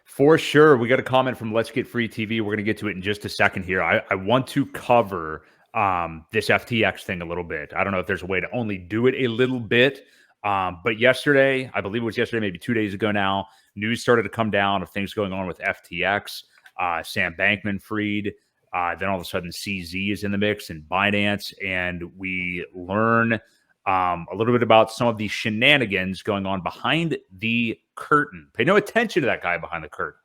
For sure. We got a comment from Let's Get Free TV. We're going to get to it in just a second here. I want to cover this FTX thing a little bit. I don't know if there's a way to only do it a little bit. But yesterday, I believe it was yesterday, maybe 2 days ago now, news started to come down of things going on with FTX, Sam Bankman-Fried. Then all of a sudden CZ is in the mix and Binance. And we learn a little bit about some of the shenanigans going on behind the curtain. Pay no attention to that guy behind the curtain.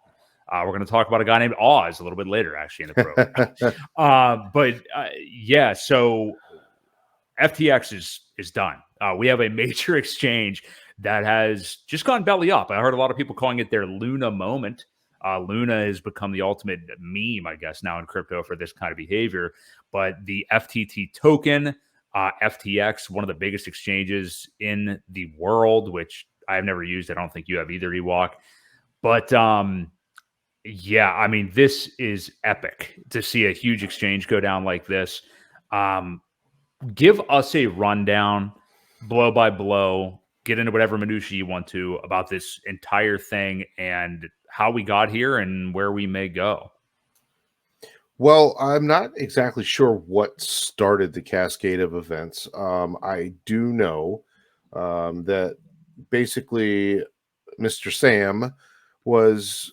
We're going to talk about a guy named Oz a little bit later, actually, in the program. Yeah, so FTX is done. We have a major exchange that has just gone belly up. I heard a lot of people calling it their Luna moment. Luna has become the ultimate meme, I guess, now in crypto for this kind of behavior. But the FTT token, FTX, one of the biggest exchanges in the world, which I have never used. I don't think you have either, Ewok. But yeah, I mean, this is epic to see a huge exchange go down like this. Give us a rundown, blow by blow, get into whatever minutia you want to about this entire thing and how we got here and where we may go. Well, I'm not exactly sure what started the cascade of events. I do know that basically Mr. Sam was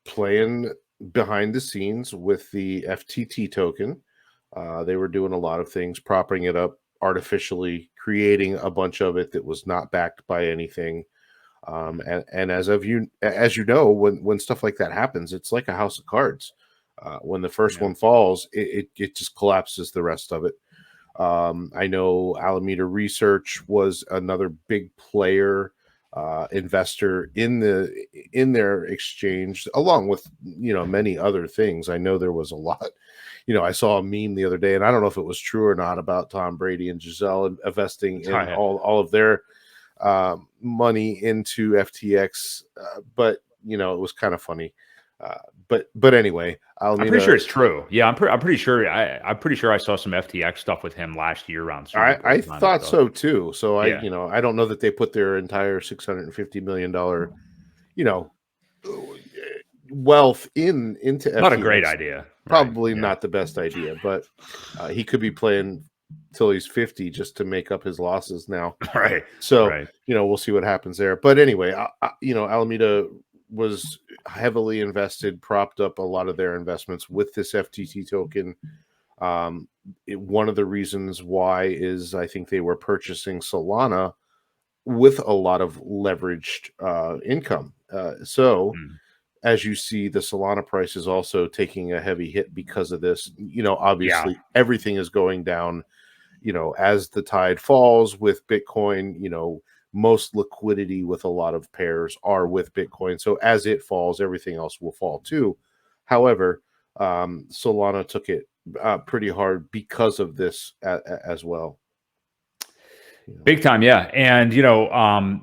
playing behind the scenes with the FTT token. They were doing a lot of things, propping it up artificially, creating a bunch of it that was not backed by anything. And as you know, when stuff like that happens, it's like a house of cards. When the first one falls, it just collapses the rest of it. I know Alameda Research was another big player, investor in their exchange, along with many other things. I know there was a lot. I saw a meme the other day, and I don't know if it was true or not, about Tom Brady and Giselle investing in all of their money into FTX, but it was kind of funny. But anyway, I'm pretty sure it's true. Yeah, I'm pretty sure. I'm pretty sure I saw some FTX stuff with him last year around. I thought so too. So I don't know that they put their entire $650 million, wealth into FTX. Not a great idea. Probably not the best idea, but he could be playing till he's 50 just to make up his losses now. Right. So we'll see what happens there. But anyway, Alameda was heavily invested, propped up a lot of their investments with this FTT token. One of the reasons why is I think they were purchasing Solana with a lot of leveraged income. As you see, the Solana price is also taking a heavy hit because of this. Obviously everything is going down, as the tide falls with Bitcoin. Most liquidity with a lot of pairs are with Bitcoin. So as it falls, everything else will fall too. However, Solana took it pretty hard because of this as well. Big time, yeah. And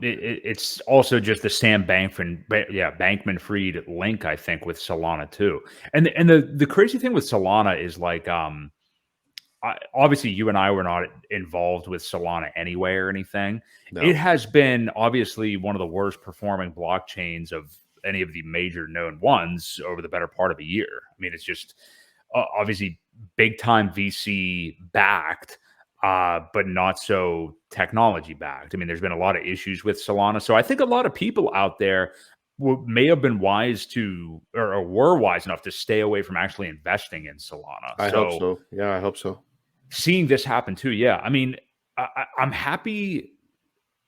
it's also just the Sam Bankman-Fried link, I think, with Solana too. And the crazy thing with Solana is like obviously you and I were not involved with Solana anyway or anything. No. It has been obviously one of the worst performing blockchains of any of the major known ones over the better part of a year. I mean, it's just obviously big time VC backed, but not so technology backed. I mean, there's been a lot of issues with Solana. So I think a lot of people out there may have been wise to, or were wise enough to stay away from actually investing in Solana. I hope so. Yeah, I hope so. Seeing this happen too. Yeah. I mean, I'm happy.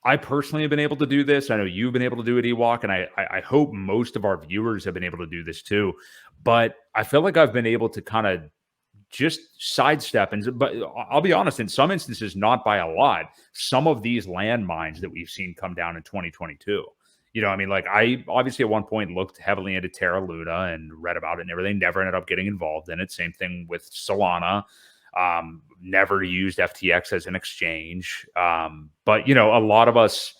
I personally have been able to do this. I know you've been able to do it, Ewok, and I hope most of our viewers have been able to do this too. But I feel like I've been able to kind of just sidestep, but I'll be honest, in some instances, not by a lot, some of these landmines that we've seen come down in 2022. I mean, like I obviously at one point looked heavily into Terra Luna and read about it and everything, never ended up getting involved in it. Same thing with Solana. Never used FTX as an exchange. But, a lot of us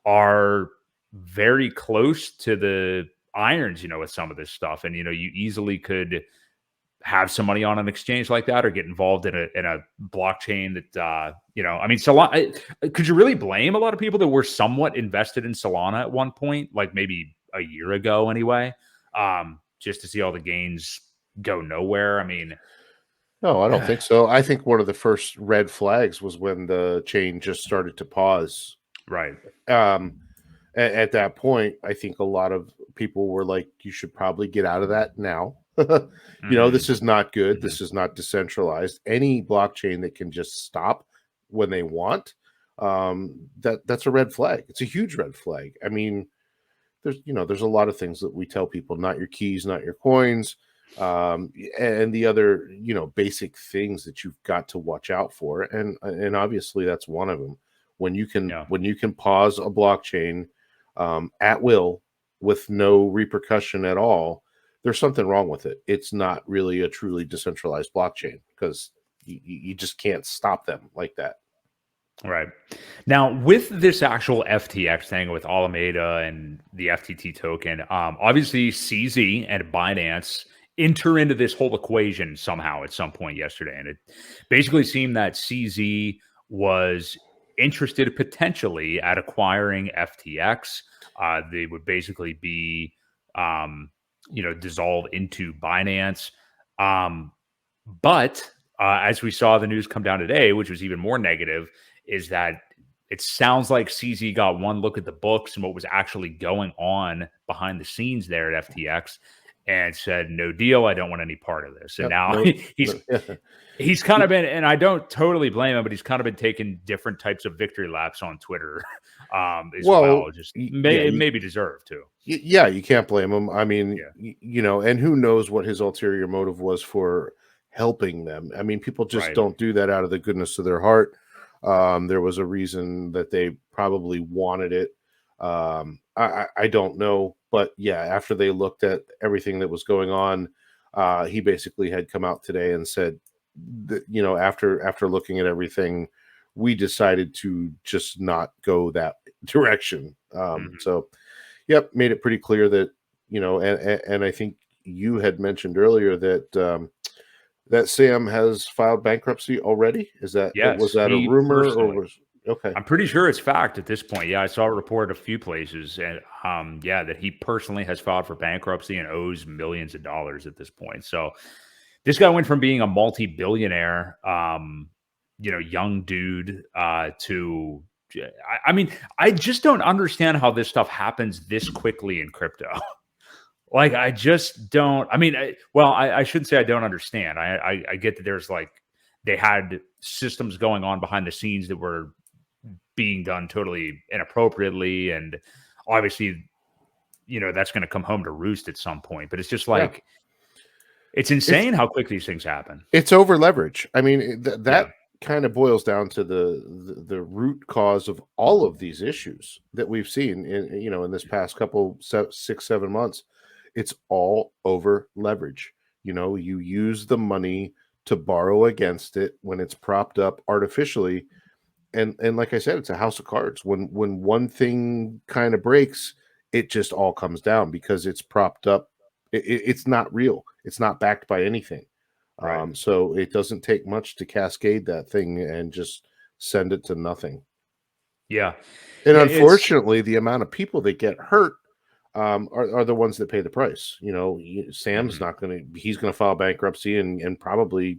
are very close to the irons, with some of this stuff. And, you easily could have some money on an exchange like that or get involved in a blockchain that, I mean, Solana, could you really blame a lot of people that were somewhat invested in Solana at one point, like maybe a year ago anyway? just to see all the gains go nowhere. I mean, No, I don't think so. I think one of the first red flags was when the chain just started to pause. right. Um, at that point, I think a lot of people were like, "You should probably get out of that now." This Hmm. is not good. Hmm. This is not decentralized. Any blockchain that can just stop when they want, that's a red flag. It's a huge red flag. I mean, there's a lot of things that we tell people: not your keys, not your coins, and the other basic things that you've got to watch out for. And obviously that's one of them. Yeah. When you can pause a blockchain at will with no repercussion at all, there's something wrong with it. It's not really a truly decentralized blockchain because you just can't stop them like that. Right. Now, with this actual FTX thing with Alameda and the FTT token, obviously CZ and Binance enter into this whole equation somehow at some point yesterday. And it basically seemed that CZ was interested potentially at acquiring FTX. They would basically be, dissolved into Binance. Um, but as we saw the news come down today, which was even more negative, is that it sounds like CZ got one look at the books and what was actually going on behind the scenes there at FTX and said, no deal. I don't want any part of this. And Yep. now No, no. he's kind of been, and I don't totally blame him, but he's kind of been taking different types of victory laps on Twitter as Well, well. Just yeah, it maybe deserved to. yeah, you can't blame him. I mean, Yeah. and who knows what his ulterior motive was for helping them. I mean, people just Right. don't do that out of the goodness of their heart. There was a reason that they probably wanted it. I don't know, but yeah, after they looked at everything that was going on, he basically had come out today and said that, after looking at everything, we decided to just not go that direction. Mhm. So yep, made it pretty clear that, and I think you had mentioned earlier that that Sam has filed bankruptcy already. Was Yes. that a He rumor or personally. was okay? I'm pretty sure it's fact at this point. Yeah, I saw a report a few places, and yeah, that he personally has filed for bankruptcy and owes millions of dollars at this point. So this guy went from being a multi-billionaire, young dude, to I mean, I just don't understand how this stuff happens this quickly in crypto. Like, I just don't. I mean, I shouldn't say I don't understand. I get that there's like they had systems going on behind the scenes that were being done totally inappropriately, and obviously, that's going to come home to roost at some point. But it's just Yeah, like it's it's insane how quick these things happen. it's over leverage. I mean, Yeah. that kind of boils down to the root cause of all of these issues that we've seen in this past couple 6 7 months. It's all over leverage. You use the money to borrow against it when it's propped up artificially, and like I said, it's a house of cards. When one thing kind of breaks, it just all comes down because it's propped up. It's not real. It's not backed by anything. Right. So it doesn't take much to cascade that thing and just send it to nothing. Yeah. And Yeah. It's unfortunately, the amount of people that get hurt are the ones that pay the price. Sam's mhm. not going to. He's going to file bankruptcy and probably,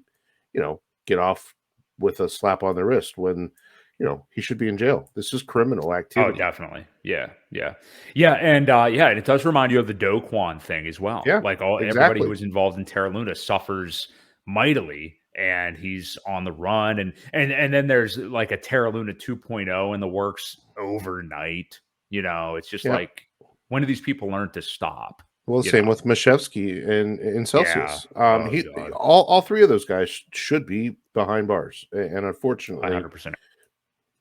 get off with a slap on the wrist when, he should be in jail. This is criminal Oh, activity. definitely. Yeah. Yeah. Yeah. And yeah, and it does remind you of the Do Kwon thing as well. Yeah, Like everybody who exactly. was involved in Terra Luna suffers mightily, and he's on the run. And then there's like a Terra Luna 2.0 in the works overnight. It's just Yeah. like, when do these people learn to stop? Well, You same know? with Mashevsky and Yeah. Celsius. Oh He God. all three of those guys should be behind bars, and unfortunately, 100%.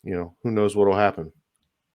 who knows what'll happen.